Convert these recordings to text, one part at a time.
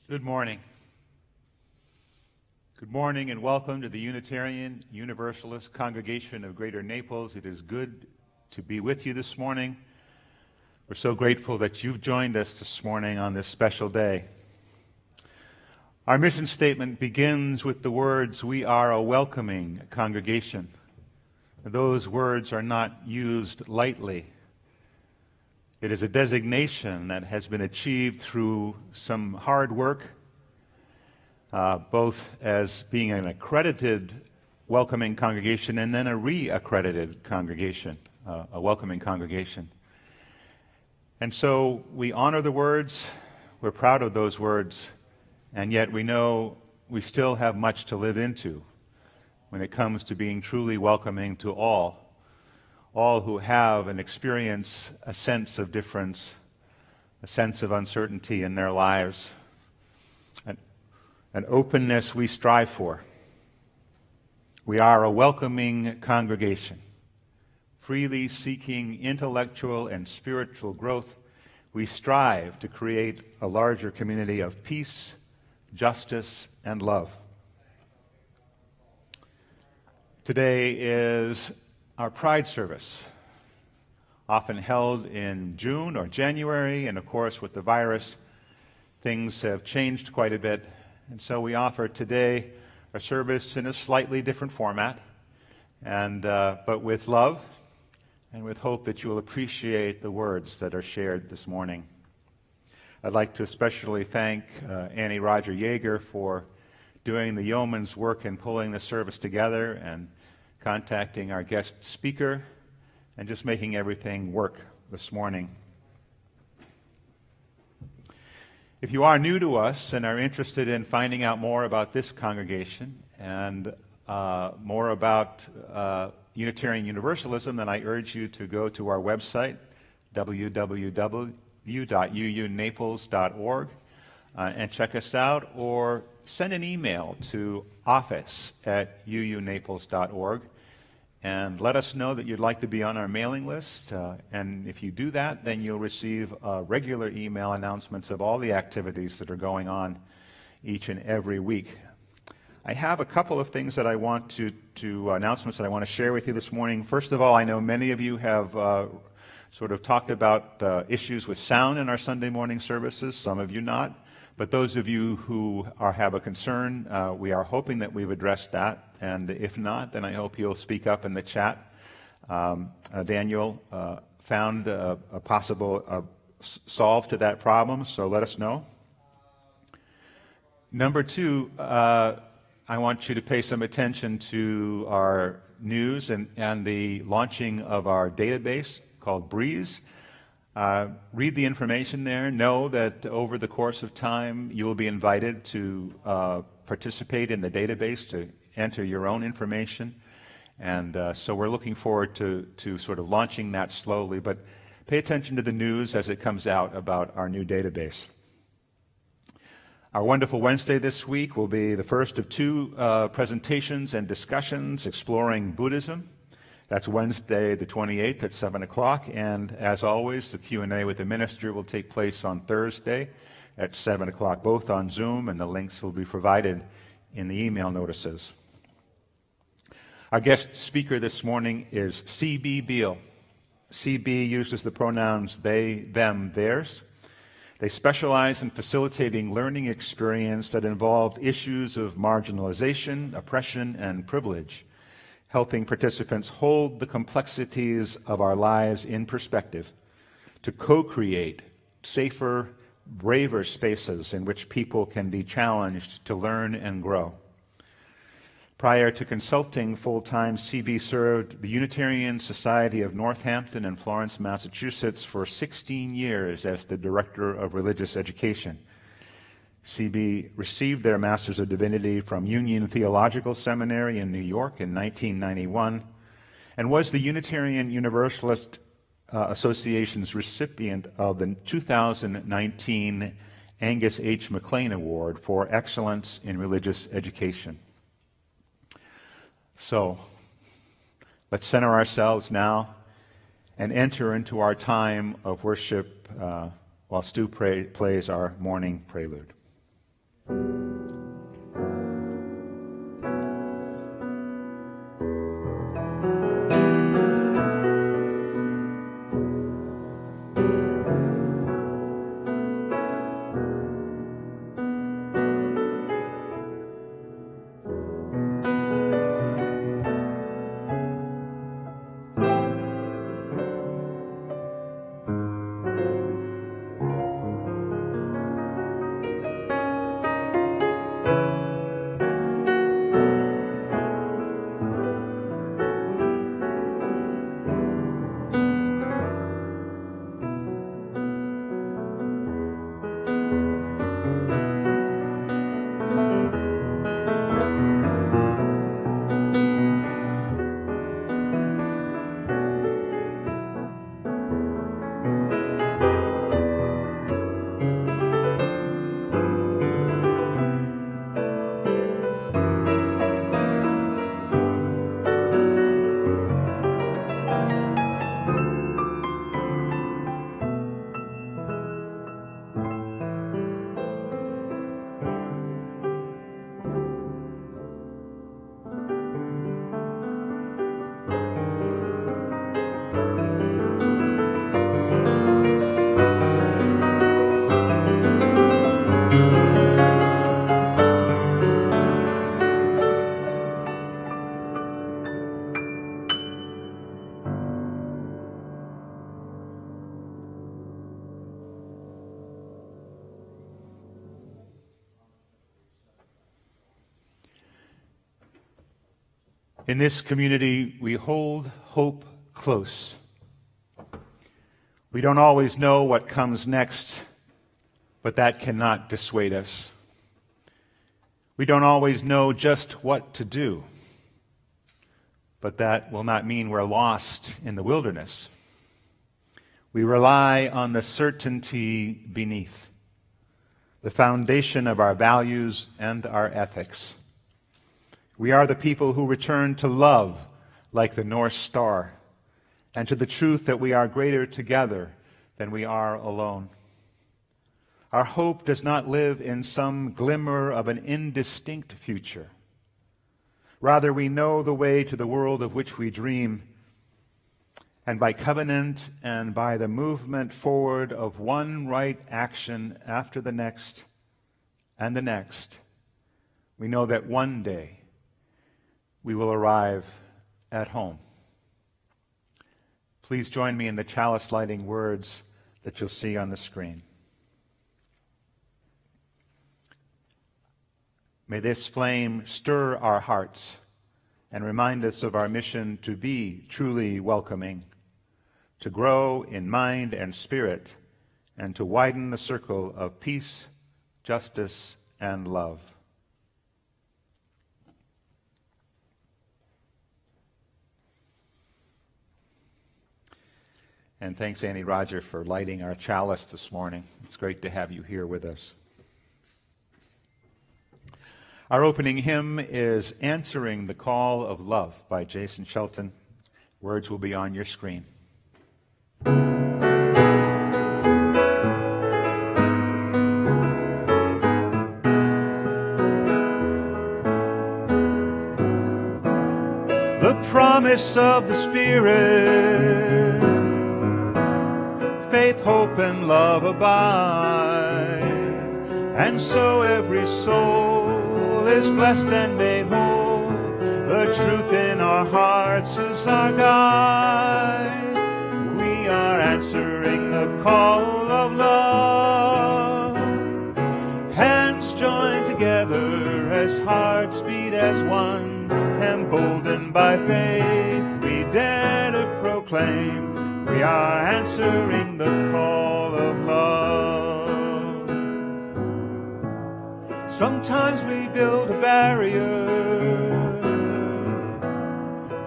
Good morning. Good morning and welcome to the Unitarian Universalist Congregation of Greater Naples. It is good to be with you this morning. We're so grateful that you've joined us this morning on this special day. Our mission statement begins with the words, "We are a welcoming congregation." Those words are not used lightly. It is a designation that has been achieved through some hard work, both as being an accredited welcoming congregation and then a re-accredited congregation, a welcoming congregation. And so we honor the words, we're proud of those words, and yet we know we still have much to live into when it comes to being truly welcoming to all who have and experience a sense of difference, a sense of uncertainty in their lives, an openness we strive for. We are a welcoming congregation, freely seeking intellectual and spiritual growth. We strive to create a larger community of peace, justice, and love. Today is our Pride service, often held in June or January, and of course with the virus, things have changed quite a bit, and so we offer today a service in a slightly different format, but with love and with hope that you will appreciate the words that are shared this morning. I'd like to especially thank Annie Roger Yeager for doing the yeoman's work in pulling the service together and contacting our guest speaker, and just making everything work this morning. If you are new to us and are interested in finding out more about this congregation and more about Unitarian Universalism, then I urge you to go to our website, www.uunaples.org, and check us out, or send an email to office@uunaples.org and let us know that you'd like to be on our mailing list. And if you do that, then you'll receive regular email announcements of all the activities that are going on each and every week. I have a couple of things that I want to announcements that I want to share with you this morning. First of all, I know many of you have sort of talked about issues with sound in our Sunday morning services, some of you not. But those of you who have a concern, we are hoping that we've addressed that. And if not, then I hope you'll speak up in the chat. Daniel found a possible solve to that problem, so let us know. Number two, I want you to pay some attention to our news and the launching of our database called Breeze. Read the information there. Know that over the course of time, you will be invited to participate in the database, to enter your own information. And so we're looking forward to sort of launching that slowly. But pay attention to the news as it comes out about our new database. Our Wonderful Wednesday this week will be the first of two presentations and discussions exploring Buddhism. That's Wednesday the 28th at 7 o'clock, and as always, the Q&A with the minister will take place on Thursday at 7 o'clock, both on Zoom, and the links will be provided in the email notices. Our guest speaker this morning is C.B. Beale. C.B. uses the pronouns they, them, theirs. They specialize in facilitating learning experience that involved issues of marginalization, oppression, and privilege, helping participants hold the complexities of our lives in perspective, to co-create safer, braver spaces in which people can be challenged to learn and grow. Prior to consulting full-time, C.B. served the Unitarian Society of Northampton and Florence, Massachusetts for 16 years as the Director of Religious Education. C.B. received their Masters of Divinity from Union Theological Seminary in New York in 1991 and was the Unitarian Universalist Association's recipient of the 2019 Angus H. McLean Award for Excellence in Religious Education. So, let's center ourselves now and enter into our time of worship while Stu plays our morning prelude. In this community, we hold hope close. We don't always know what comes next, but that cannot dissuade us. We don't always know just what to do, but that will not mean we're lost in the wilderness. We rely on the certainty beneath, the foundation of our values and our ethics. We are the people who return to love like the North Star, and to the truth that we are greater together than we are alone. Our hope does not live in some glimmer of an indistinct future. Rather, we know the way to the world of which we dream, and by covenant and by the movement forward of one right action after the next and the next, we know that one day we will arrive at home. Please join me in the chalice lighting words that you'll see on the screen. May this flame stir our hearts and remind us of our mission to be truly welcoming, to grow in mind and spirit, and to widen the circle of peace, justice, and love. And thanks, Annie Roger, for lighting our chalice this morning. It's great to have you here with us. Our opening hymn is Answering the Call of Love by Jason Shelton. Words will be on your screen. The promise of the Spirit, faith, hope, and love abide, and so every soul is blessed and made whole. The truth in our hearts is our guide. We are answering the call of love. Hands joined together as hearts beat as one, emboldened by faith, we dare to proclaim. We are answering the call of love. Sometimes we build a barrier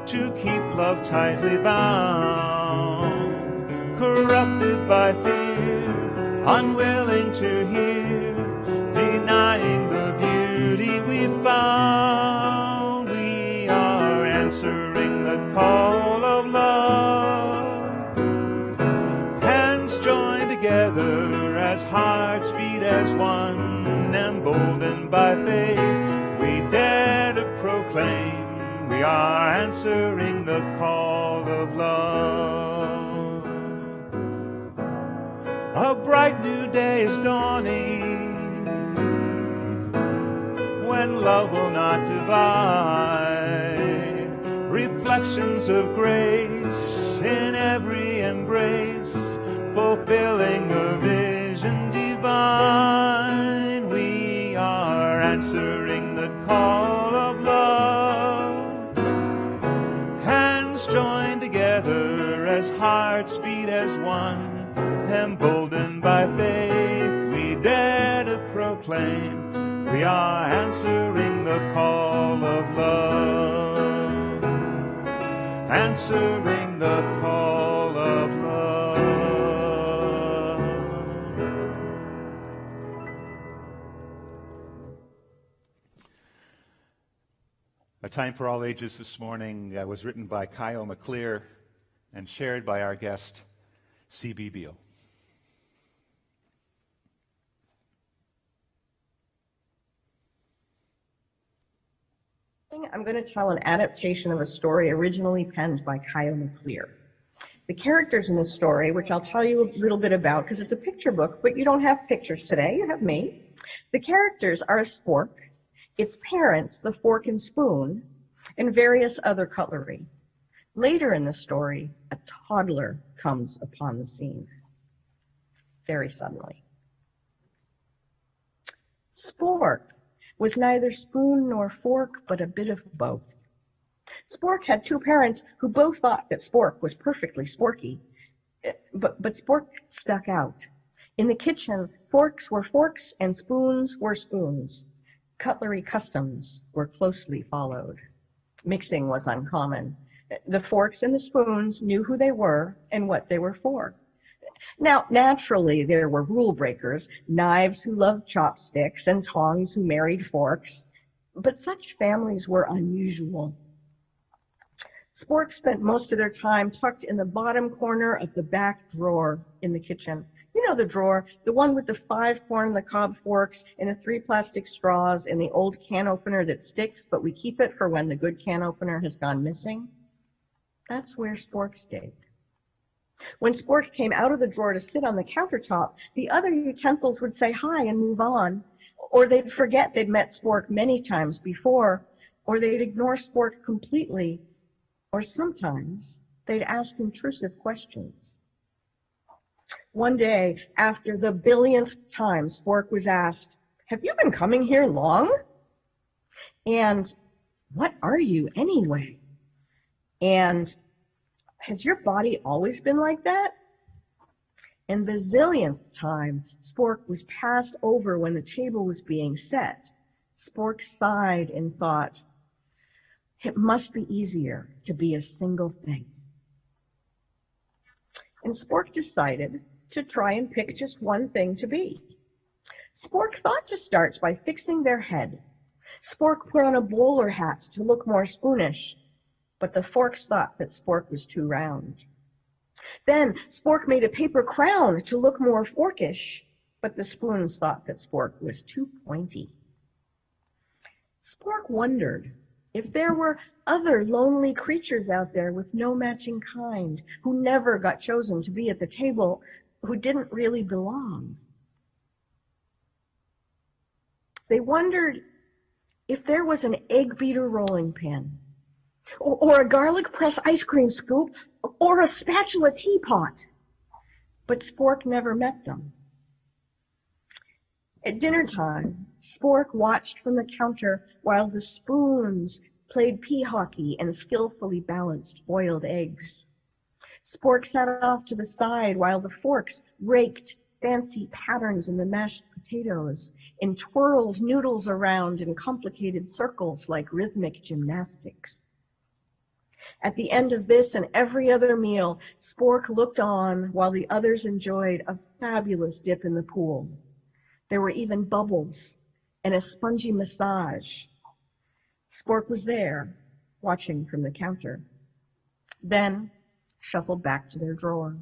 to keep love tightly bound, corrupted by fear, unwilling to hear, denying the beauty we found. We are answering the call of love. Hands joined together as hearts beat as one, emboldened by faith, we dare to proclaim. We are answering the call of love. A bright new day is dawning, when love will not divide. Reflections of grace in every embrace, fulfilling a vision divine. We are answering the call of love. Hands joined together as hearts beat as one, emboldened by faith, we dare to proclaim. We are answering the call of love. Answering the call of love. A Time for All Ages this morning was written by Kyle McClear and shared by our guest, C.B. Beale. I'm going to tell an adaptation of a story originally penned by Kyle McClear. The characters in this story, which I'll tell you a little bit about because it's a picture book, but you don't have pictures today, you have me. The characters are a spork, its parents, the fork and spoon, and various other cutlery. Later in the story, a toddler comes upon the scene, very suddenly. Spork was neither spoon nor fork, but a bit of both. Spork had two parents who both thought that Spork was perfectly sporky, but Spork stuck out. In the kitchen, forks were forks and spoons were spoons. Cutlery customs were closely followed. Mixing was uncommon. The forks and the spoons knew who they were and what they were for. Now, naturally, there were rule breakers, knives who loved chopsticks and tongs who married forks, but such families were unusual. Spork spent most of their time tucked in the bottom corner of the back drawer in the kitchen. You know the drawer, the one with the 5 corn-on-the-cob forks and the 3 plastic straws and the old can opener that sticks, but we keep it for when the good can opener has gone missing. That's where Spork stayed. When Spork came out of the drawer to sit on the countertop, the other utensils would say hi and move on, or they'd forget they'd met Spork many times before, or they'd ignore Spork completely, or sometimes they'd ask intrusive questions. One day, after the billionth time Spork was asked, "Have you been coming here long?" And, "What are you anyway?" And, "Has your body always been like that?" And the zillionth time Spork was passed over when the table was being set, Spork sighed and thought, "It must be easier to be a single thing." And Spork decided to try and pick just one thing to be. Spork thought to start by fixing their head. Spork put on a bowler hat to look more spoonish, but the forks thought that Spork was too round. Then Spork made a paper crown to look more forkish, but the spoons thought that Spork was too pointy. Spork wondered if there were other lonely creatures out there with no matching kind, who never got chosen to be at the table, who didn't really belong. They wondered if there was an egg beater rolling pin, or a garlic press ice cream scoop, or a spatula teapot. But Spork never met them. At dinner time, Spork watched from the counter while the spoons played pea hockey and skillfully balanced boiled eggs. Spork sat off to the side while the forks raked fancy patterns in the mashed potatoes and twirled noodles around in complicated circles like rhythmic gymnastics. At the end of this and every other meal, Spork looked on while the others enjoyed a fabulous dip in the pool. There were even bubbles and a spongy massage. Spork was there, watching from the counter, then shuffled back to their drawer.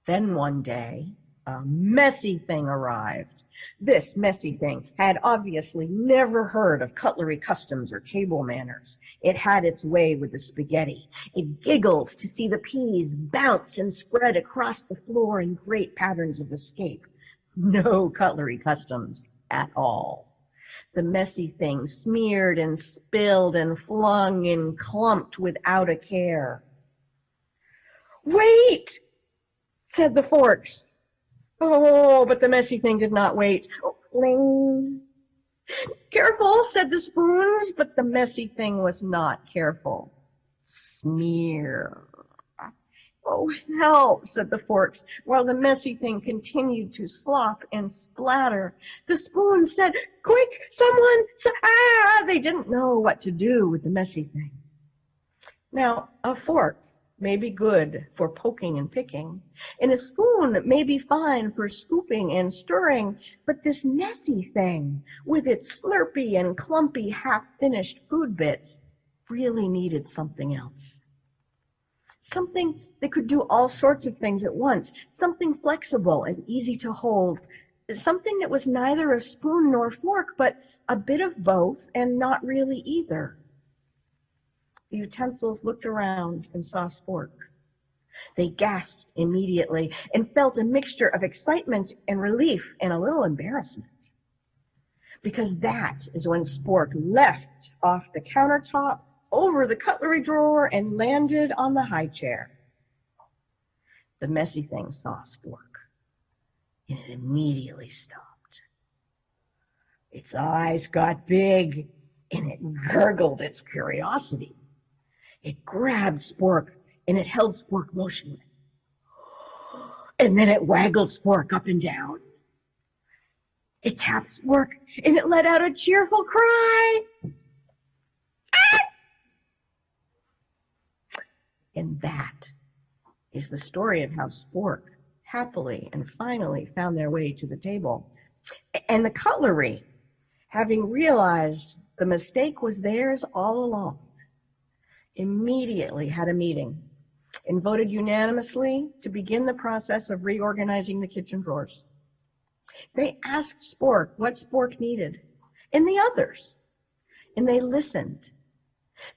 Then one day, a messy thing arrived. This messy thing had obviously never heard of cutlery customs or table manners. It had its way with the spaghetti. It giggled to see the peas bounce and spread across the floor in great patterns of escape. No cutlery customs at all. The messy thing smeared and spilled and flung and clumped without a care. "Wait!" said the forks. Oh, but the messy thing did not wait. Oh, cling. "Careful," said the spoons, but the messy thing was not careful. Smear. "Oh, help," said the forks, while the messy thing continued to slop and splatter. The spoons said, "Quick, someone, They didn't know what to do with the messy thing. Now, a fork may be good for poking and picking, and a spoon may be fine for scooping and stirring, but this messy thing, with its slurpy and clumpy half-finished food bits, really needed something else. Something that could do all sorts of things at once, something flexible and easy to hold, something that was neither a spoon nor fork, but a bit of both and not really either. The utensils looked around and saw Spork. They gasped immediately and felt a mixture of excitement and relief and a little embarrassment. Because that is when Spork leapt off the countertop, over the cutlery drawer, and landed on the high chair. The messy thing saw Spork, and it immediately stopped. Its eyes got big, and it gurgled its curiosity. It grabbed Spork, and it held Spork motionless. And then it waggled Spork up and down. It tapped Spork, and it let out a cheerful cry. Ah! And that is the story of how Spork happily and finally found their way to the table. And the cutlery, having realized the mistake was theirs all along, immediately had a meeting and voted unanimously to begin the process of reorganizing the kitchen drawers. They asked Spork what Spork needed and the others, and they listened.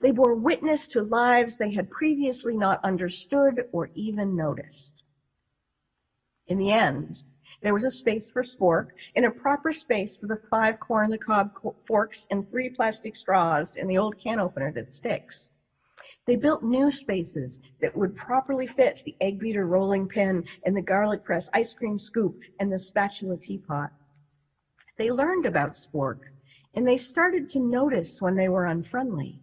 They bore witness to lives they had previously not understood or even noticed. In the end, there was a space for Spork and a proper space for the 5 corn-on-the-cob forks and 3 plastic straws and the old can opener that sticks. They built new spaces that would properly fit the egg beater rolling pin and the garlic press ice cream scoop and the spatula teapot. They learned about Spork, and they started to notice when they were unfriendly.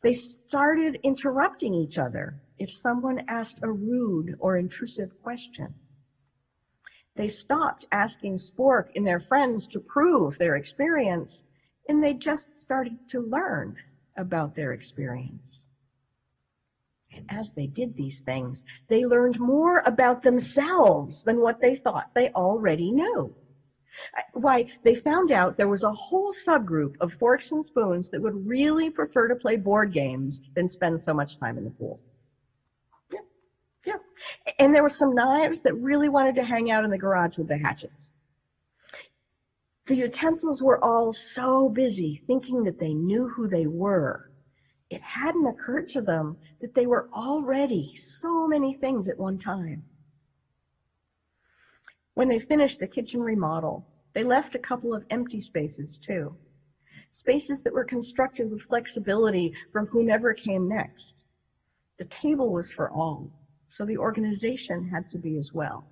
They started interrupting each other if someone asked a rude or intrusive question. They stopped asking Spork and their friends to prove their experience, and they just started to learn about their experience. And as they did these things, they learned more about themselves than what they thought they already knew. Why, they found out there was a whole subgroup of forks and spoons that would really prefer to play board games than spend so much time in the pool. Yeah. And there were some knives that really wanted to hang out in the garage with the hatchets. The utensils were all so busy thinking that they knew who they were. It hadn't occurred to them that they were already so many things at one time. When they finished the kitchen remodel, they left a couple of empty spaces too. Spaces that were constructed with flexibility for whomever came next. The table was for all, so the organization had to be as well.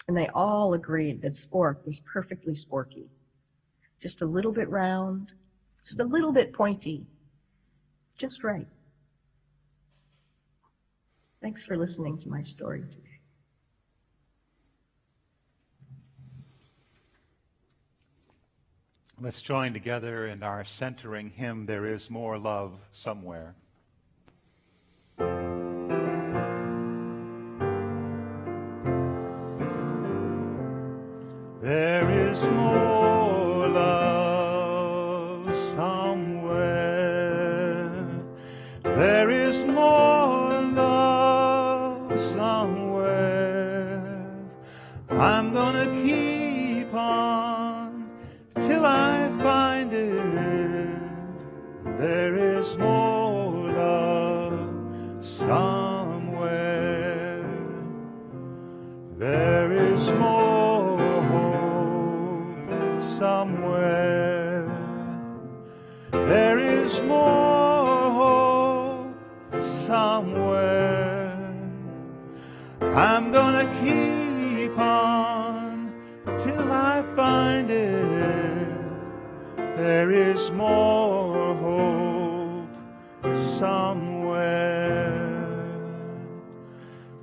And they all agreed that Spork was perfectly sporky. Just a little bit round, just a little bit pointy, just right. Thanks for listening to my story today. Let's join together in our centering hymn, There Is More Love Somewhere. There is more love somewhere. There is more love somewhere. I'm gonna keep on till I find it. There is more love somewhere. There is more hope somewhere. There is more hope somewhere. I'm gonna keep on till I find it. There is more hope somewhere.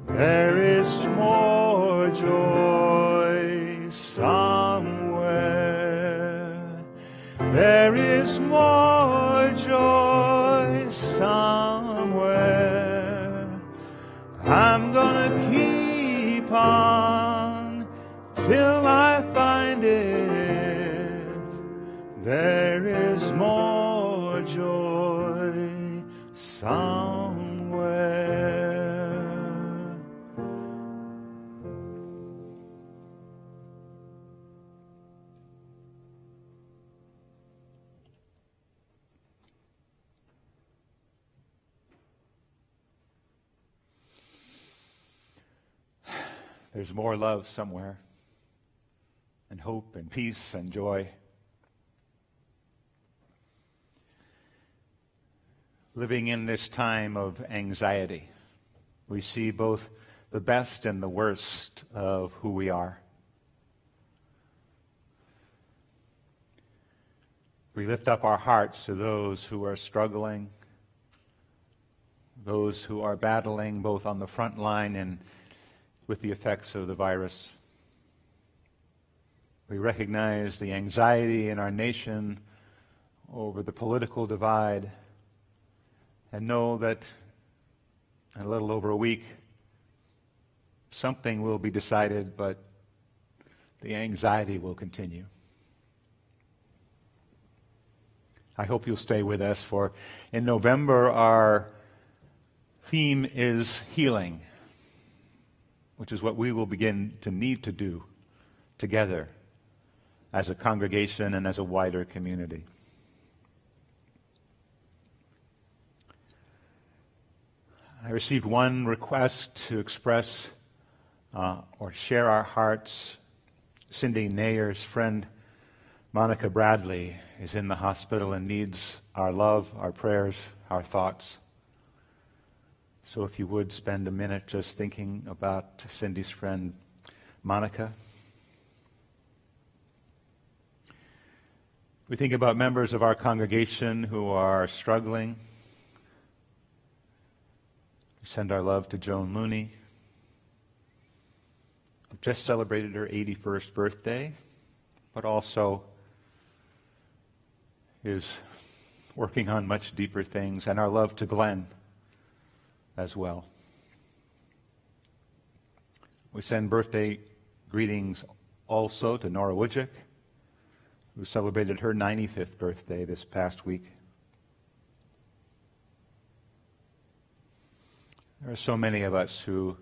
There is more joy somewhere. There is more joy somewhere. I'm gonna keep on till I find it. There is more joy somewhere. There's more love somewhere, and hope and peace and joy. Living in this time of anxiety, we see both the best and the worst of who we are. We lift up our hearts to those who are struggling, those who are battling both on the front line and with the effects of the virus. We recognize the anxiety in our nation over the political divide and know that in a little over a week, something will be decided, but the anxiety will continue. I hope you'll stay with us, for in November our theme is healing, which is what we will begin to need to do together as a congregation and as a wider community. I received one request to express or share our hearts. Cindy Nayer's friend, Monica Bradley, is in the hospital and needs our love, our prayers, our thoughts. So if you would spend a minute just thinking about Cindy's friend, Monica. We think about members of our congregation who are struggling. We send our love to Joan Looney, who just celebrated her 81st birthday, but also is working on much deeper things, and our love to Glenn as well. We send birthday greetings also to Nora Wojcik, who celebrated her 95th birthday this past week. There are so many of us who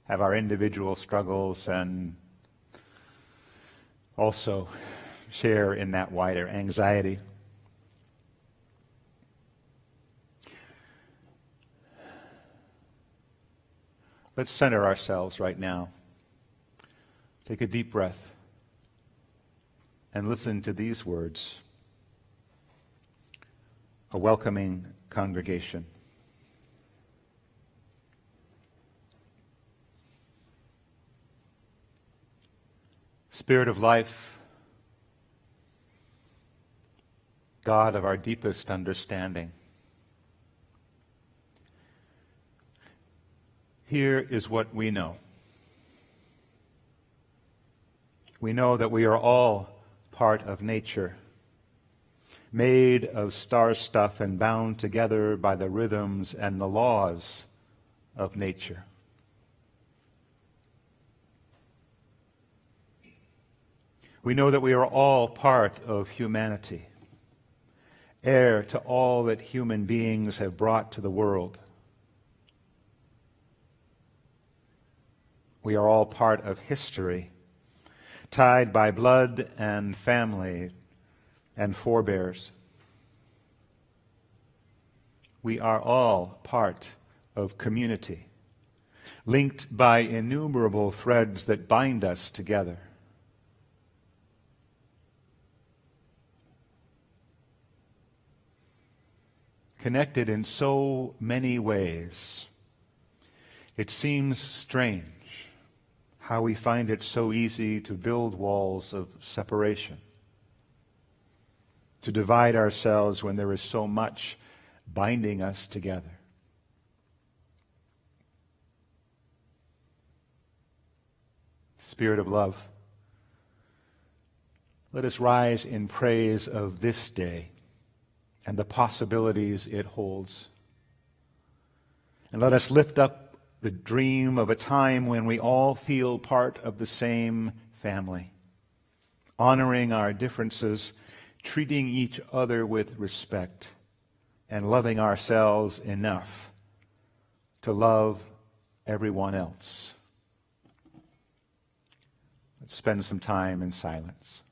have our individual struggles and also share in that wider anxiety. Let's center ourselves right now. Take a deep breath and listen to these words. A welcoming congregation. Spirit of life, God of our deepest understanding, here is what we know. We know that we are all part of nature, made of star stuff and bound together by the rhythms and the laws of nature. We know that we are all part of humanity, heir to all that human beings have brought to the world. We are all part of history, tied by blood and family and forebears. We are all part of community, linked by innumerable threads that bind us together. Connected in so many ways, it seems strange how we find it so easy to build walls of separation, to divide ourselves when there is so much binding us together. Spirit of love, let us rise in praise of this day and the possibilities it holds. And let us lift up the dream of a time when we all feel part of the same family, honoring our differences, treating each other with respect, and loving ourselves enough to love everyone else. Let's spend some time in silence.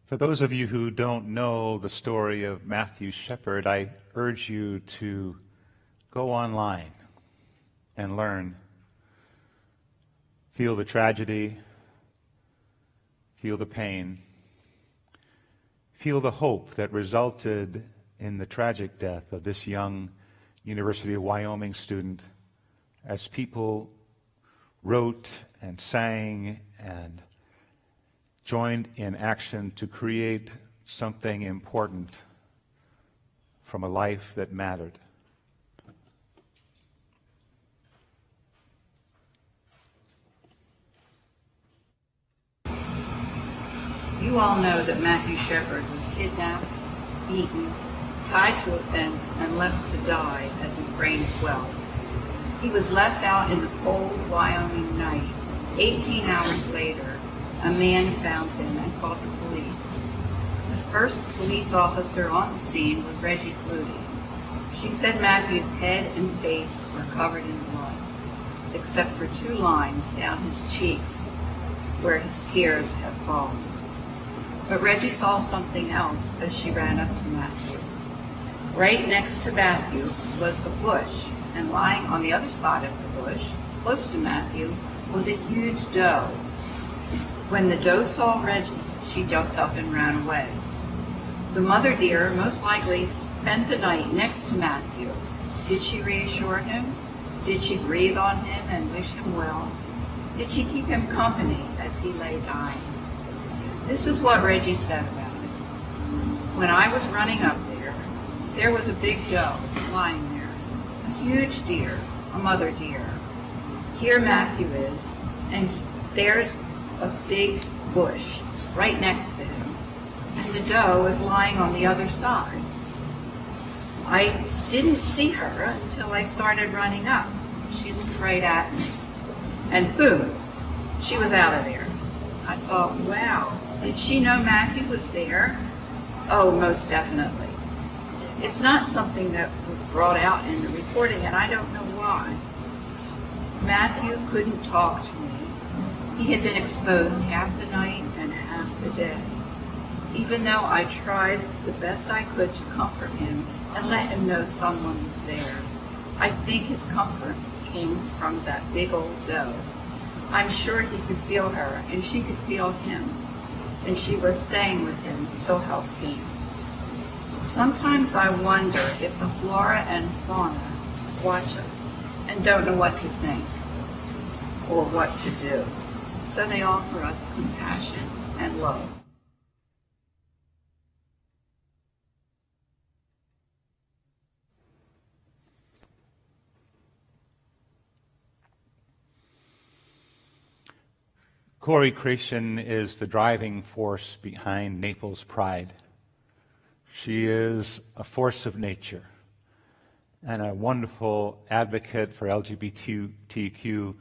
For those of you who don't know the story of Matthew Shepard, I urge you to go online and learn. Feel the tragedy, feel the pain, feel the hope that resulted in the tragic death of this young University of Wyoming student as people wrote and sang and joined in action to create something important from a life that mattered. You all know that Matthew Shepard was kidnapped, beaten, tied to a fence, and left to die as his brain swelled. He was left out in the cold Wyoming night. 18 hours later, a man found him and called the police. The first police officer on the scene was Reggie Flutie. She said Matthew's head and face were covered in blood, except for 2 lines down his cheeks where his tears had fallen. But Reggie saw something else as she ran up to Matthew. Right next to Matthew was a bush, and lying on the other side of the bush, close to Matthew, was a huge doe. When the doe saw Reggie, she jumped up and ran away. The mother deer most likely spent the night next to Matthew. Did she reassure him? Did she breathe on him and wish him well? Did she keep him company as he lay dying? This is what Reggie said about it. When I was running up there was a big doe lying there, a huge deer, a mother deer. Here Matthew is, and there's a big bush right next to him, and the doe is lying on the other side. I didn't see her until I started running up. She looked right at me, and boom, she was out of there. I thought, wow, did she know Matthew was there? Oh, most definitely. It's not something that was brought out in the reporting, and I don't know why. Matthew couldn't talk to me. He had been exposed half the night and half the day. Even though I tried the best I could to comfort him and let him know someone was there, I think his comfort came from that big old doe. I'm sure he could feel her, and she could feel him, and she was staying with him till help came. Sometimes I wonder if the flora and fauna watch us and don't know what to think or what to do, so they offer us compassion and love. Corey Creation is the driving force behind Naples Pride. She is a force of nature and a wonderful advocate for LGBTQ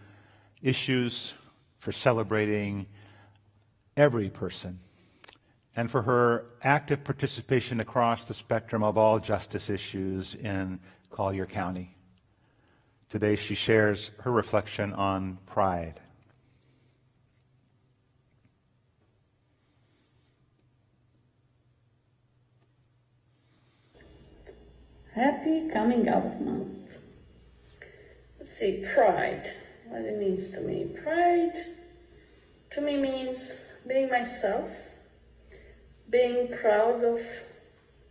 issues, for celebrating every person, and for her active participation across the spectrum of all justice issues in Collier County. Today she shares her reflection on pride. Happy Coming Out Month. Let's see, pride, what it means to me. Pride to me means being myself, being proud of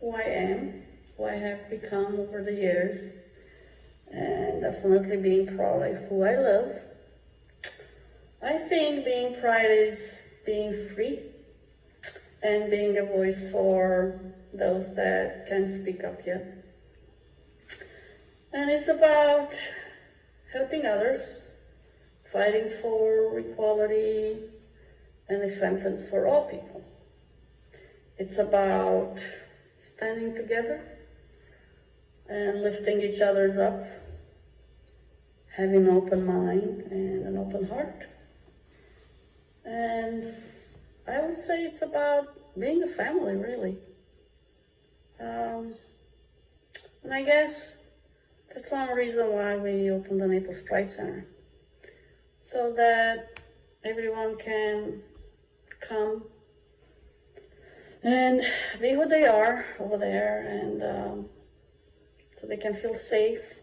who I am, who I have become over the years, and definitely being proud of who I love. I think being pride is being free and being a voice for those that can't speak up yet. And it's about helping others, fighting for equality and acceptance for all people. It's about standing together and lifting each other's up, having an open mind and an open heart. And I would say it's about being a family, really. And I guess that's one reason why we opened the Naples Pride Center, so that everyone can come and be who they are over there, and so they can feel safe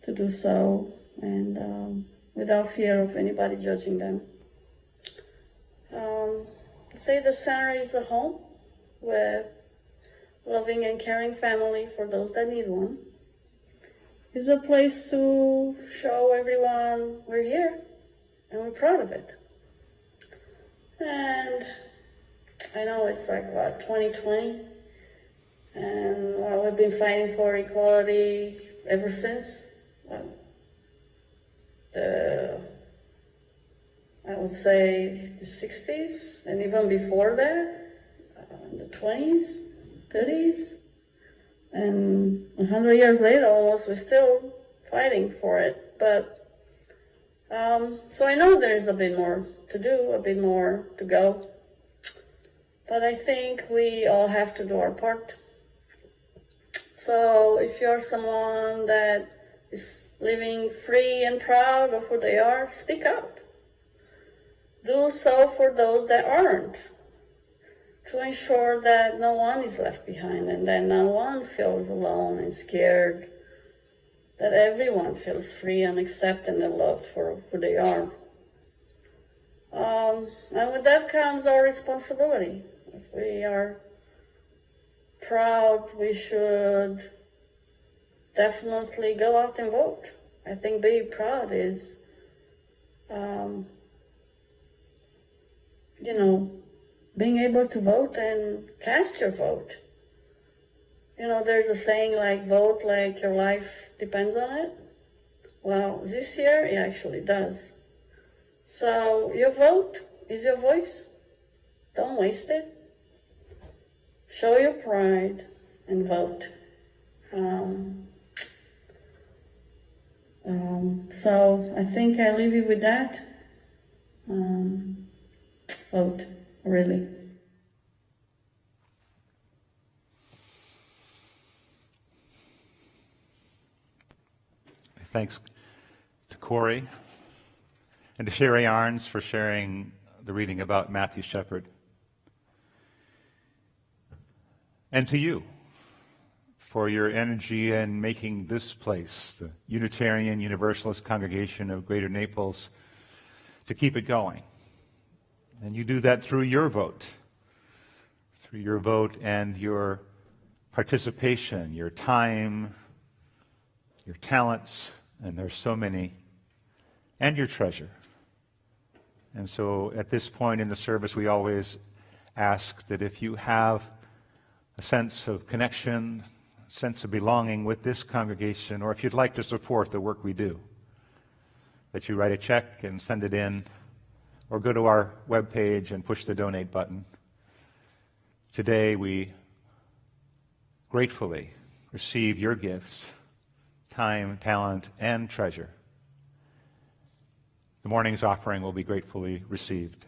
to do so, and without fear of anybody judging them. Say the center is a home with loving and caring family for those that need one. It's a place to show everyone we're here and we're proud of it. And I know it's like, 2020, and we've been fighting for equality ever since. I would say the 60s, and even before that, in the 20s, 30s, and 100 years later almost, we're still fighting for it. But, so I know there's a bit more to do, a bit more to go, but I think we all have to do our part. So if you're someone that is living free and proud of who they are, speak out. Do so for those that aren't, to ensure that no one is left behind and that no one feels alone and scared, that everyone feels free and accepted and loved for who they are. And with that comes our responsibility. If we are proud, we should definitely go out and vote. I think being proud is, being able to vote and cast your vote. There's a saying like, vote like your life depends on it. Well, this year it actually does. So your vote is your voice. Don't waste it. Show your pride and vote. So I think I leave you with that. Vote, really. Thanks to Corey and to Sherry Arns for sharing the reading about Matthew Shepard. And to you for your energy in making this place, the Unitarian Universalist Congregation of Greater Naples, to keep it going. And you do that through your vote and your participation, your time, your talents, and there's so many, and your treasure. And so at this point in the service, we always ask that if you have a sense of connection, a sense of belonging with this congregation, or if you'd like to support the work we do, that you write a check and send it in, or go to our webpage and push the donate button. Today we gratefully receive your gifts, time, talent, and treasure. The morning's offering will be gratefully received.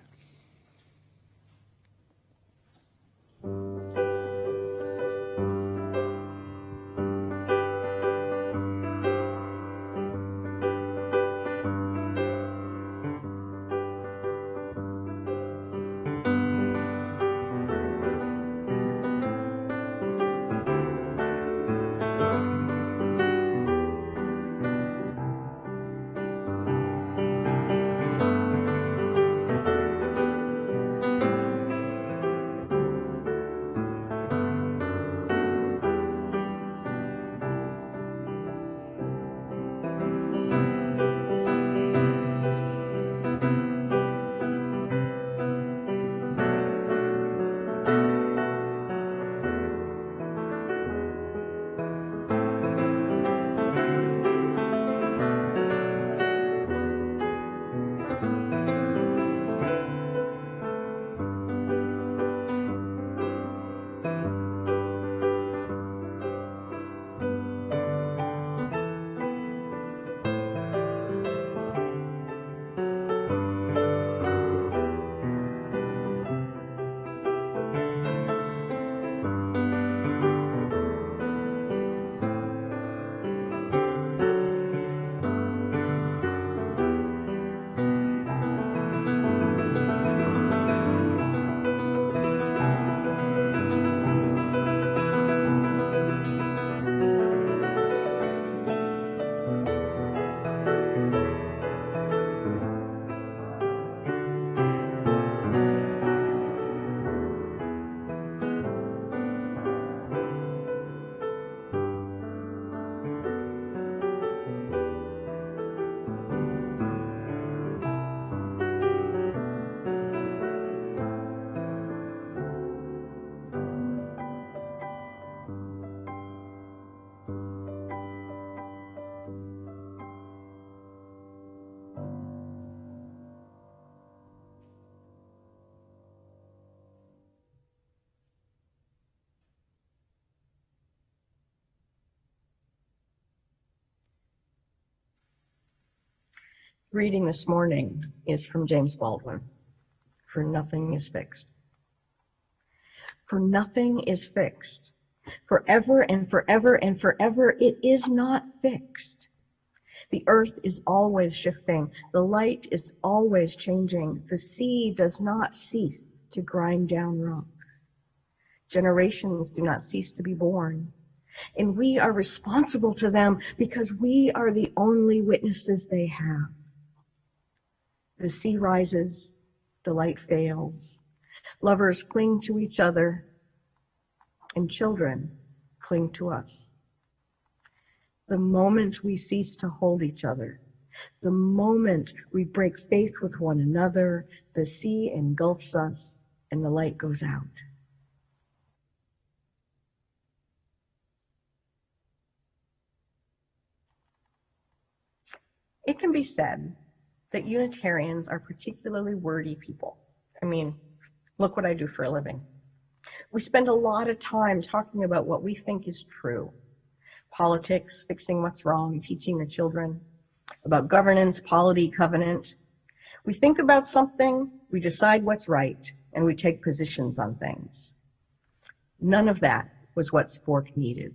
reading this morning is from James Baldwin. For nothing is fixed. For nothing is fixed. Forever and forever and forever it is not fixed. The earth is always shifting. The light is always changing. The sea does not cease to grind down rock. Generations do not cease to be born. And we are responsible to them because we are the only witnesses they have. The sea rises, the light fails. Lovers cling to each other, and children cling to us. The moment we cease to hold each other, the moment we break faith with one another, the sea engulfs us and the light goes out. It can be said that Unitarians are particularly wordy people. I mean, look what I do for a living. We spend a lot of time talking about what we think is true. Politics, fixing what's wrong, teaching the children, about governance, polity, covenant. We think about something, we decide what's right, and we take positions on things. None of that was what Spork needed.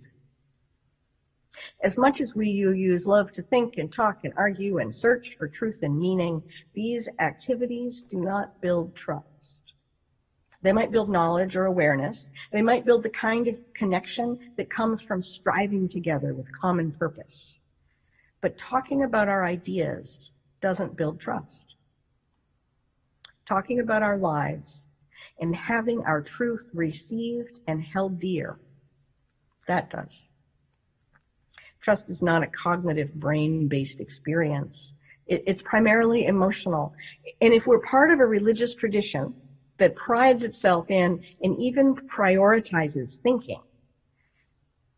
As much as we use love to think and talk and argue and search for truth and meaning, these activities do not build trust. They might build knowledge or awareness. They might build the kind of connection that comes from striving together with common purpose. But talking about our ideas doesn't build trust. Talking about our lives and having our truth received and held dear, that does. Trust is not a cognitive, brain-based experience. It's primarily emotional. And if we're part of a religious tradition that prides itself in and even prioritizes thinking,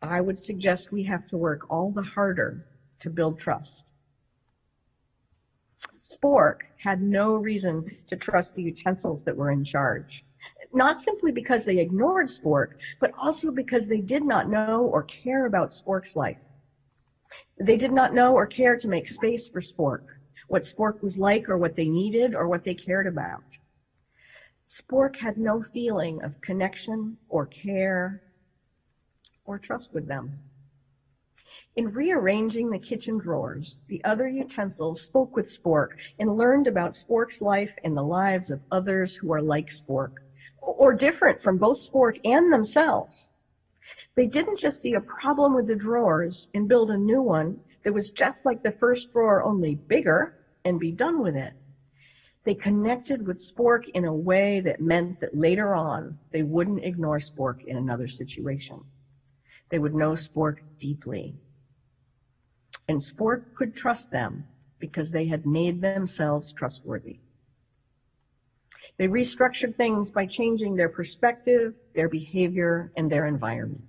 I would suggest we have to work all the harder to build trust. Spork had no reason to trust the utensils that were in charge, not simply because they ignored Spork, but also because they did not know or care about Spork's life. They did not know or care to make space for Spork, what Spork was like or what they needed or what they cared about. Spork had no feeling of connection or care or trust with them. In rearranging the kitchen drawers, the other utensils spoke with Spork and learned about Spork's life and the lives of others who are like Spork, or different from both Spork and themselves. They didn't just see a problem with the drawers and build a new one that was just like the first drawer, only bigger, and be done with it. They connected with Spork in a way that meant that later on, they wouldn't ignore Spork in another situation. They would know Spork deeply. And Spork could trust them because they had made themselves trustworthy. They restructured things by changing their perspective, their behavior, and their environment.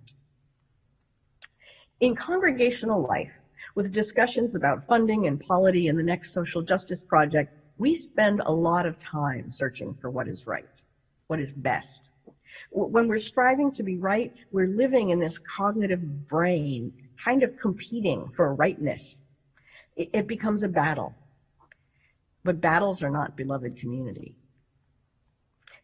In congregational life, with discussions about funding and polity and the next social justice project, we spend a lot of time searching for what is right, what is best. When we're striving to be right, we're living in this cognitive brain, kind of competing for rightness. It becomes a battle. But battles are not beloved community.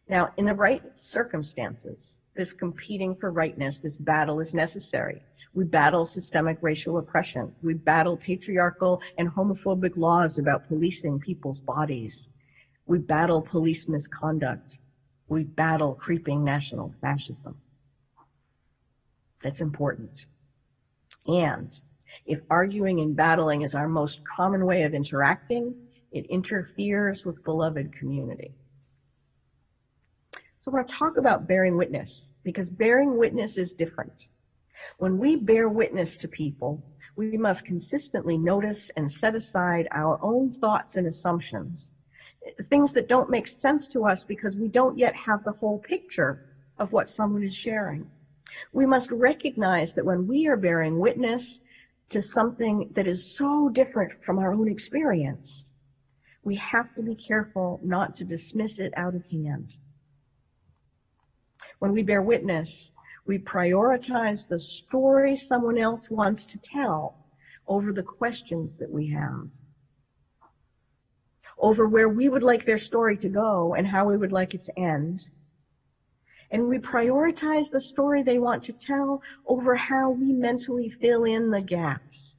Now, in the right circumstances, this competing for rightness, this battle is necessary. We battle systemic racial oppression. We battle patriarchal and homophobic laws about policing people's bodies. We battle police misconduct. We battle creeping national fascism. That's important. And if arguing and battling is our most common way of interacting, it interferes with beloved community. So I want to talk about bearing witness, because bearing witness is different. When we bear witness to people, we must consistently notice and set aside our own thoughts and assumptions, things that don't make sense to us because we don't yet have the whole picture of what someone is sharing. We must recognize that when we are bearing witness to something that is so different from our own experience, we have to be careful not to dismiss it out of hand. When we bear witness, we prioritize the story someone else wants to tell over the questions that we have. over where we would like their story to go and how we would like it to end. And we prioritize the story they want to tell over how we mentally fill in the gaps.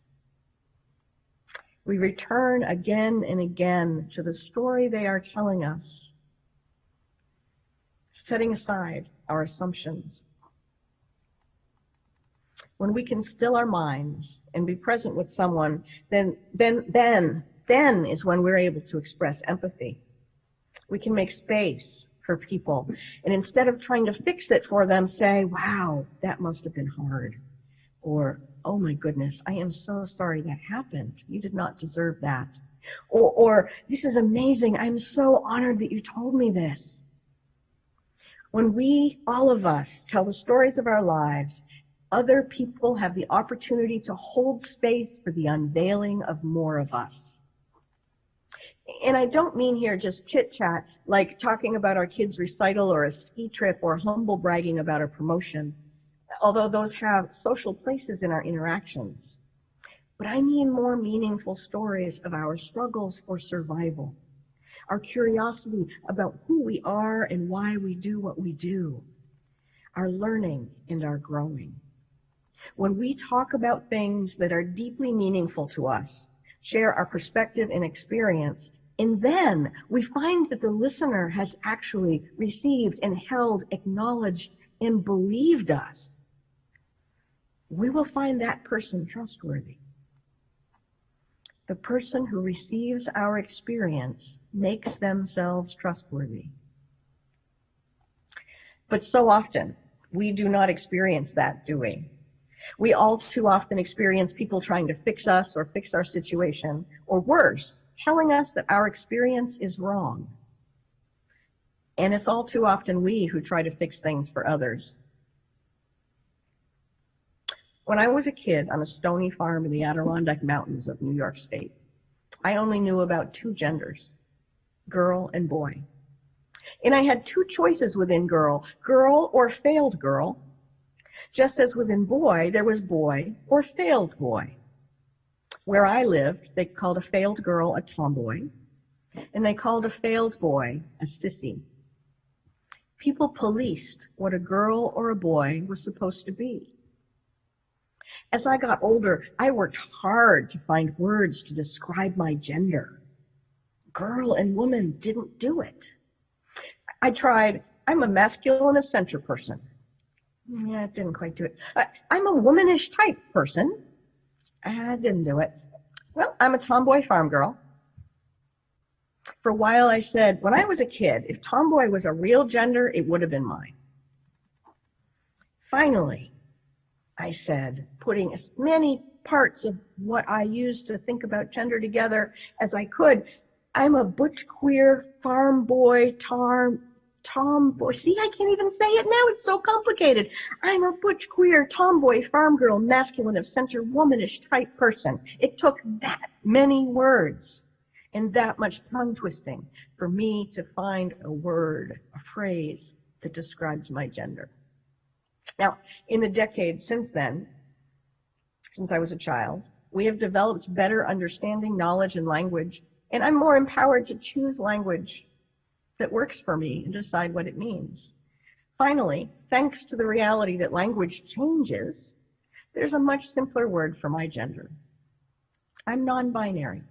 We return again and again to the story they are telling us, setting aside our assumptions. When we can still our minds and be present with someone, then is when we're able to express empathy. We can make space for people, and instead of trying to fix it for them, say, wow, that must have been hard. Or, oh my goodness, I am so sorry that happened. You did not deserve that. Or this is amazing. I'm so honored that you told me this. When we, all of us, tell the stories of our lives, other people have the opportunity to hold space for the unveiling of more of us. And I don't mean here just chit-chat, like talking about our kids' recital or a ski trip or humble bragging about a promotion, although those have social places in our interactions. But I mean more meaningful stories of our struggles for survival, our curiosity about who we are and why we do what we do, our learning and our growing. When we talk about things that are deeply meaningful to us, share our perspective and experience, and then we find that the listener has actually received and held, acknowledged, and believed us, we will find that person trustworthy. The person who receives our experience makes themselves trustworthy. But so often, we do not experience that, do we? We all too often experience people trying to fix us or fix our situation, or worse, telling us that our experience is wrong. And it's all too often we who try to fix things for others. When I was a kid on a stony farm in the Adirondack Mountains of New York State, I only knew about two genders, girl and boy. And I had two choices within girl or failed girl, just as within boy, there was boy or failed boy. Where I lived, they called a failed girl a tomboy, and they called a failed boy a sissy. People policed what a girl or a boy was supposed to be. As I got older, I worked hard to find words to describe my gender. Girl and woman didn't do it. I tried, I'm a masculine of center person. Yeah, it didn't quite do it. I'm a womanish type person. I didn't do it. Well, I'm a tomboy farm girl. For a while I said, when I was a kid, if tomboy was a real gender, it would have been mine. Finally, I said, putting as many parts of what I used to think about gender together as I could, I'm a butch queer farm boy tomboy. See, I can't even say it now. It's so complicated. I'm a butch, queer, tomboy, farm girl, masculine of center, womanish type person. It took that many words and that much tongue twisting for me to find a word, a phrase that describes my gender. Now, in the decades since then, since I was a child, we have developed better understanding, knowledge, and language, and I'm more empowered to choose language that works for me and decide what it means. Finally, thanks to the reality that language changes, there's a much simpler word for my gender. I'm non-binary.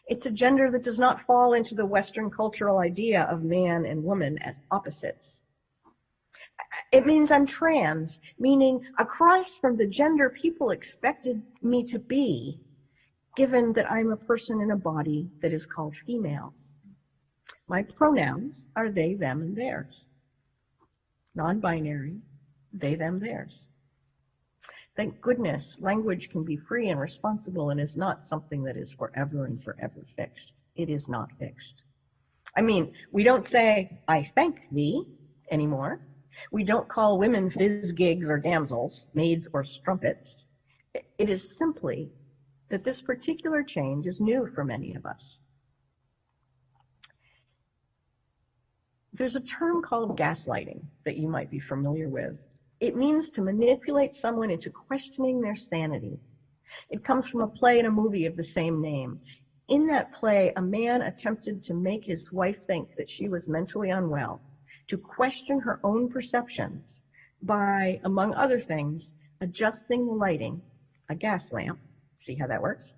It's a gender that does not fall into the Western cultural idea of man and woman as opposites. It means I'm trans, meaning a cross from the gender people expected me to be, given that I'm a person in a body that is called female. My pronouns are they, them, and theirs. Non-binary, they, them, theirs. Thank goodness language can be free and responsible and is not something that is forever and forever fixed. It is not fixed. I mean, we don't say, I thank thee anymore. We don't call women fizz-gigs or damsels, maids or strumpets. It is simply that this particular change is new for many of us. There's a term called gaslighting that you might be familiar with. It means to manipulate someone into questioning their sanity. It comes from a play and a movie of the same name. In that play, a man attempted to make his wife think that she was mentally unwell, to question her own perceptions by, among other things, adjusting the lighting, a gas lamp, see how that works?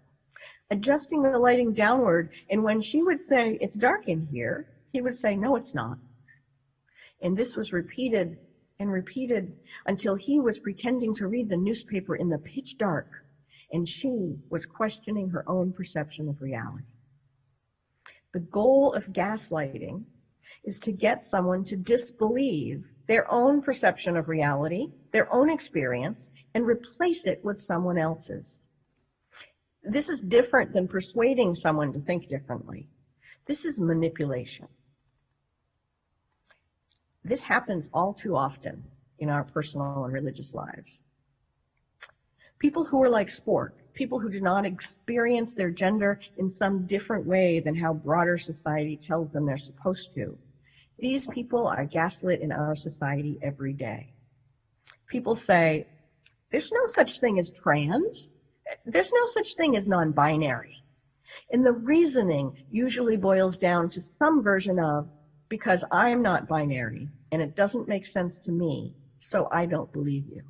Adjusting the lighting downward, and when she would say, "It's dark in here," he would say, "No, it's not." And this was repeated and repeated until he was pretending to read the newspaper in the pitch dark, and she was questioning her own perception of reality. The goal of gaslighting is to get someone to disbelieve their own perception of reality, their own experience, and replace it with someone else's. This is different than persuading someone to think differently. This is manipulation. This happens all too often in our personal and religious lives. People who are like sport, people who do not experience their gender in some different way than how broader society tells them they're supposed to. These people are gaslit in our society every day. People say, there's no such thing as trans. There's no such thing as non-binary. And the reasoning usually boils down to some version of, because I'm not binary and it doesn't make sense to me, so I don't believe you.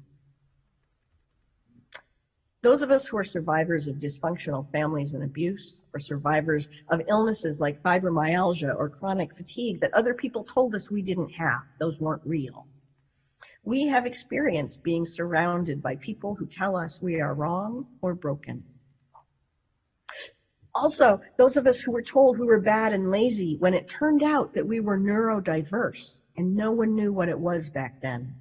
Those of us who are survivors of dysfunctional families and abuse, or survivors of illnesses like fibromyalgia or chronic fatigue that other people told us we didn't have, those weren't real. We have experienced being surrounded by people who tell us we are wrong or broken. Also, those of us who were told we were bad and lazy when it turned out that we were neurodiverse and no one knew what it was back then.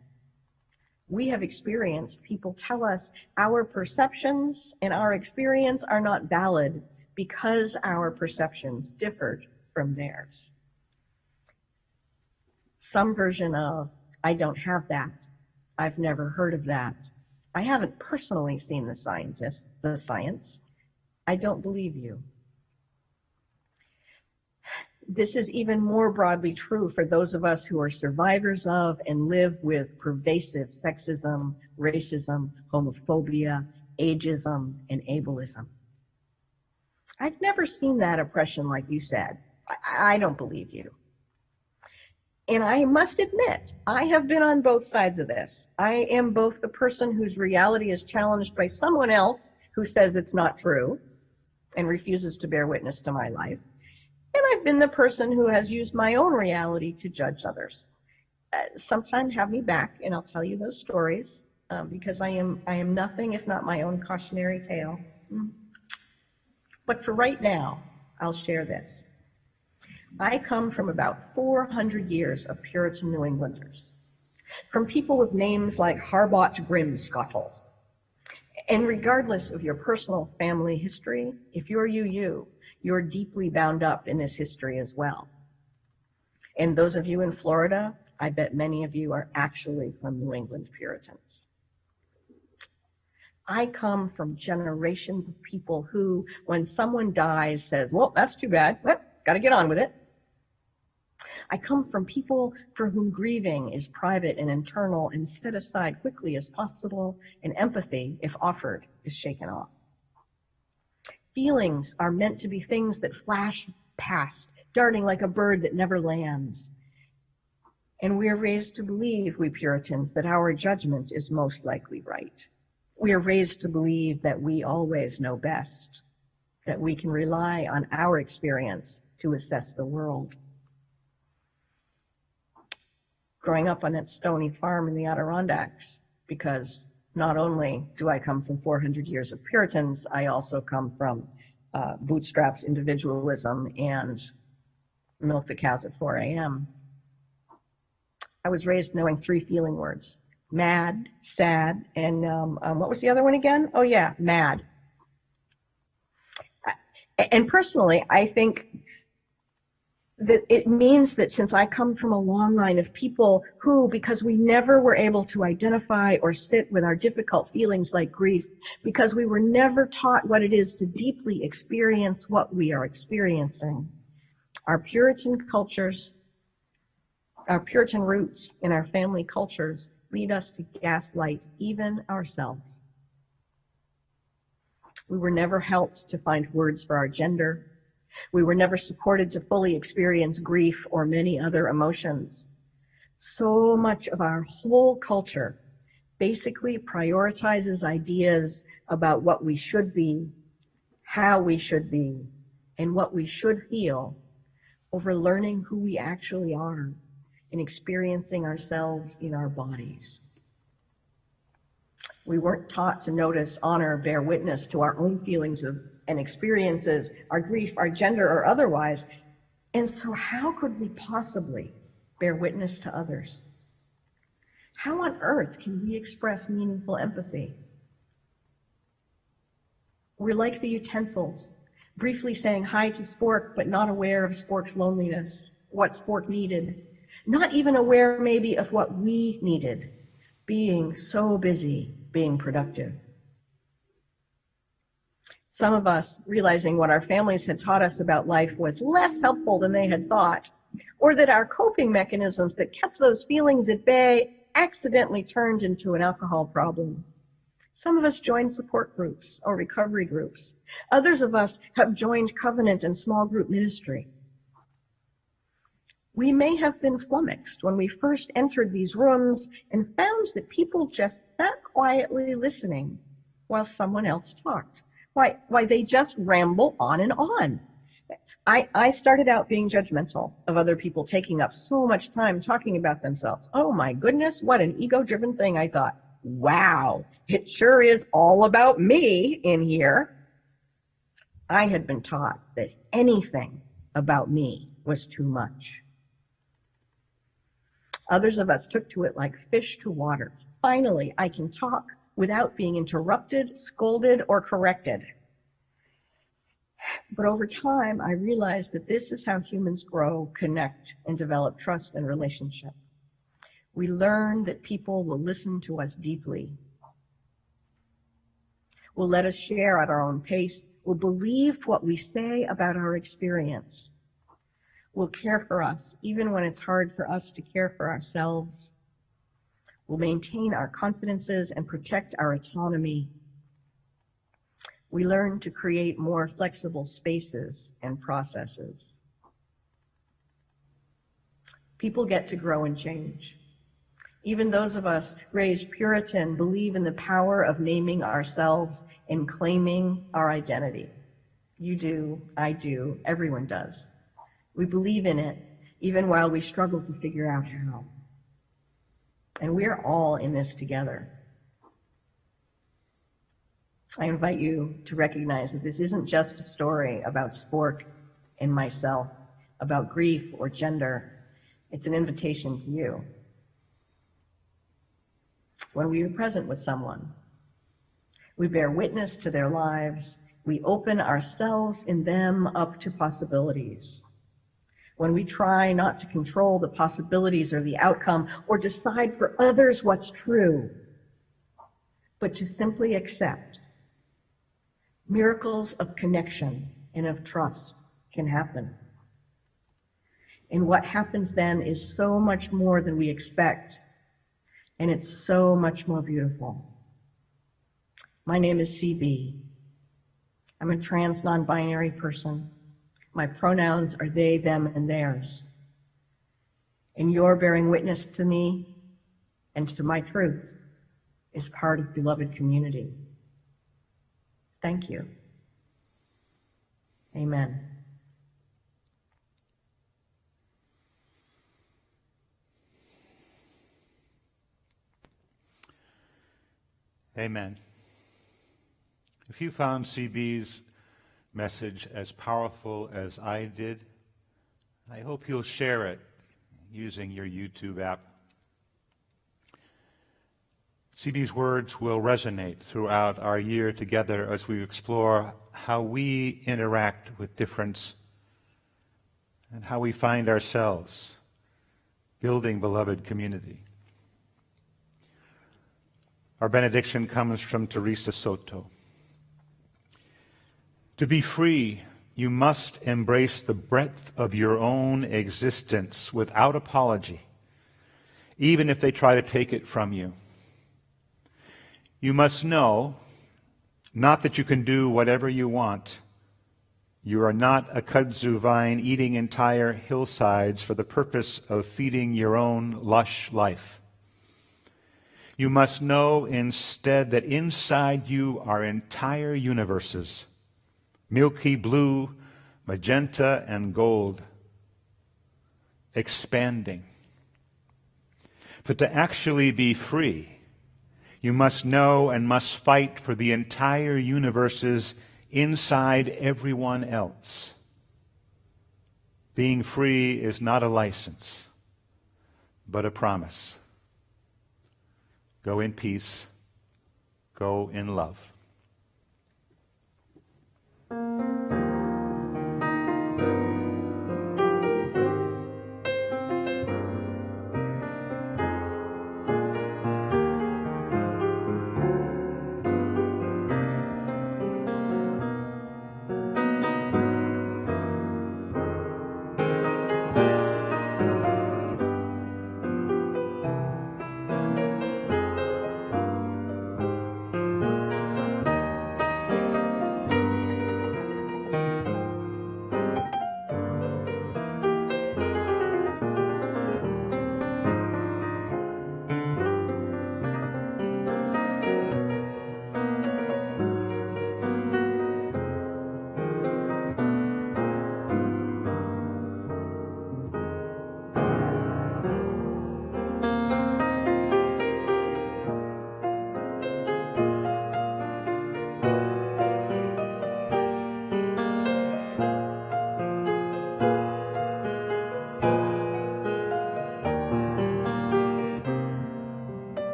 We have experienced people tell us our perceptions and our experience are not valid because our perceptions differed from theirs. Some version of, I don't have that. I've never heard of that. I haven't personally seen the science. I don't believe you. This is even more broadly true for those of us who are survivors of and live with pervasive sexism, racism, homophobia, ageism, and ableism. I've never seen that oppression like you said. I don't believe you. And I must admit, I have been on both sides of this. I am both the person whose reality is challenged by someone else who says it's not true and refuses to bear witness to my life. And I've been the person who has used my own reality to judge others. Sometime have me back and I'll tell you those stories because I am nothing if not my own cautionary tale. But for right now, I'll share this. I come from about 400 years of Puritan New Englanders, from people with names like Harbot Grimscuttle. And regardless of your personal family history, if you're you're deeply bound up in this history as well. And those of you in Florida, I bet many of you are actually from New England Puritans. I come from generations of people who, when someone dies, says, well, that's too bad. Well, got to get on with it. I come from people for whom grieving is private and internal and set aside quickly as possible, and empathy, if offered, is shaken off. Feelings are meant to be things that flash past, darting like a bird that never lands. And we are raised to believe, we Puritans, that our judgment is most likely right. We are raised to believe that we always know best, that we can rely on our experience to assess the world. Growing up on that stony farm in the Adirondacks, because not only do I come from 400 years of Puritans, I also come from bootstraps, individualism, and milk the cows at 4 a.m. I was raised knowing 3 feeling words: mad, sad, and what was the other one again? Oh yeah, mad. And personally, I think that it means that since I come from a long line of people who, because we never were able to identify or sit with our difficult feelings like grief, because we were never taught what it is to deeply experience what we are experiencing, our Puritan cultures, our Puritan roots in our family cultures lead us to gaslight even ourselves. We were never helped to find words for our gender. We were never supported to fully experience grief or many other emotions. So much of our whole culture basically prioritizes ideas about what we should be, how we should be, and what we should feel over learning who we actually are and experiencing ourselves in our bodies. We weren't taught to notice, honor, bear witness to our own feelings and experiences, our grief, our gender, or otherwise. And so how could we possibly bear witness to others? How on earth can we express meaningful empathy? We're like the utensils, briefly saying hi to Spork, but not aware of Spork's loneliness, what Spork needed, not even aware maybe of what we needed, being so busy being productive. Some of us, realizing what our families had taught us about life was less helpful than they had thought, or that our coping mechanisms that kept those feelings at bay accidentally turned into an alcohol problem. Some of us joined support groups or recovery groups. Others of us have joined covenant and small group ministry. We may have been flummoxed when we first entered these rooms and found that people just sat quietly listening while someone else talked. Why they just ramble on and on. I started out being judgmental of other people taking up so much time talking about themselves. Oh my goodness, what an ego-driven thing, I thought. Wow, it sure is all about me in here. I had been taught that anything about me was too much. Others of us took to it like fish to water. Finally, I can talk without being interrupted, scolded, or corrected. But over time, I realized that this is how humans grow, connect, and develop trust and relationship. We learn that people will listen to us deeply, will let us share at our own pace, will believe what we say about our experience, will care for us even when it's hard for us to care for ourselves, will maintain our confidences and protect our autonomy. We learn to create more flexible spaces and processes. People get to grow and change. Even those of us raised Puritan believe in the power of naming ourselves and claiming our identity. You do, I do, everyone does. We believe in it, even while we struggle to figure out how. And we're all in this together. I invite you to recognize that this isn't just a story about Spork and myself, about grief or gender. It's an invitation to you. When we are present with someone, we bear witness to their lives. We open ourselves in them up to possibilities. When we try not to control the possibilities or the outcome or decide for others what's true, but to simply accept, miracles of connection and of trust can happen. And what happens then is so much more than we expect, and it's so much more beautiful. My name is CB. I'm a trans non-binary person. My pronouns are they, them, and theirs. And your bearing witness to me and to my truth is part of beloved community. Thank you. Amen. Amen. If you found CB's message as powerful as I did, I hope you'll share it using your YouTube app. CB's words will resonate throughout our year together as we explore how we interact with difference and how we find ourselves building beloved community. Our benediction comes from Teresa Soto. To be free, you must embrace the breadth of your own existence without apology, even if they try to take it from you. You must know Not that you can do whatever you want. You are not a kudzu vine eating entire hillsides for the purpose of feeding your own lush life. You must know instead that inside you are entire universes, milky blue, magenta, and gold, expanding. But to actually be free, you must know and must fight for the entire universes inside everyone else. Being free is not a license, but a promise. Go in peace. Go in love.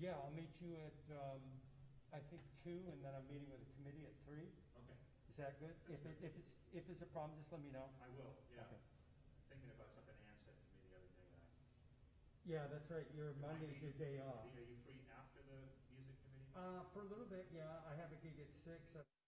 Yeah, I'll meet you at, I think 2, and then I'm meeting with a committee at 3. Okay. Is that good? If it's a problem, just let me know. I will, yeah. Okay. Thinking about something Ann said to me the other day. Yeah, that's right. Your Monday's your day off. Are you free after the music committee? For a little bit, yeah. I have a gig at 6.